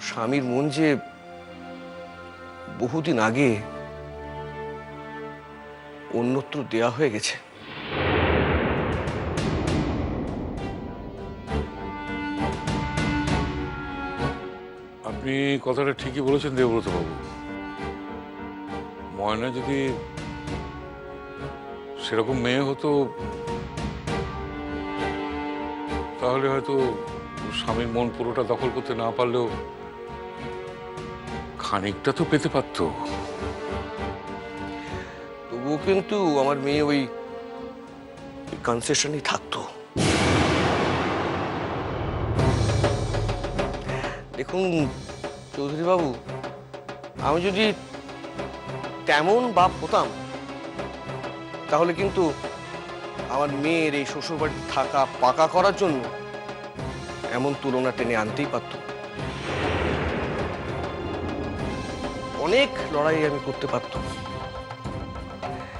স্বামীর মন যে বহুদিন আগে অন্যত্র দেয়া হয়ে গেছে। আপনি কথাটা ঠিকই বলেছেন দেবব্রত বাবু। ময়না যদি সেরকম মেয়ে হতো তাহলে হয়তো স্বামীর মন পুরোটা দখল করতে না পারলেও খানিকটা তো পেতে পারতো। তবুও কিন্তু আমার মেয়ে ওই কনসেশনই থাকতো। দেখুন চৌধুরী বাবু, আমি যদি তেমন বাপ হতাম তাহলে কিন্তু আমার মেয়ের এই শ্বশুরবাড়িতে থাকা পাকা করার জন্য এমন তুলনা টেনে আনতেই পারত। অনেক লড়াই আমি করতে পারতাম।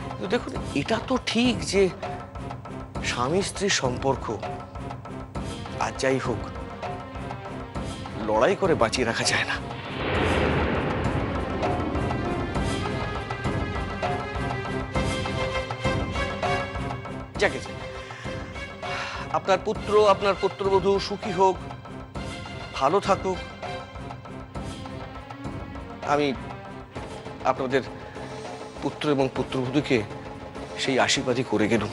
কিন্তু দেখুন, এটা তো ঠিক যে স্বামী স্ত্রীর সম্পর্ক আর যাই হোক লড়াই করে বাঁচিয়ে রাখা যায় না। যাকে আপনার পুত্র আপনার পুত্রবধূ সুখী হোক, ভালো থাকুক, আমি আপনাদের পুত্র এবং পুত্রবধূকে সেই আশীর্বাদই করে গেলাম।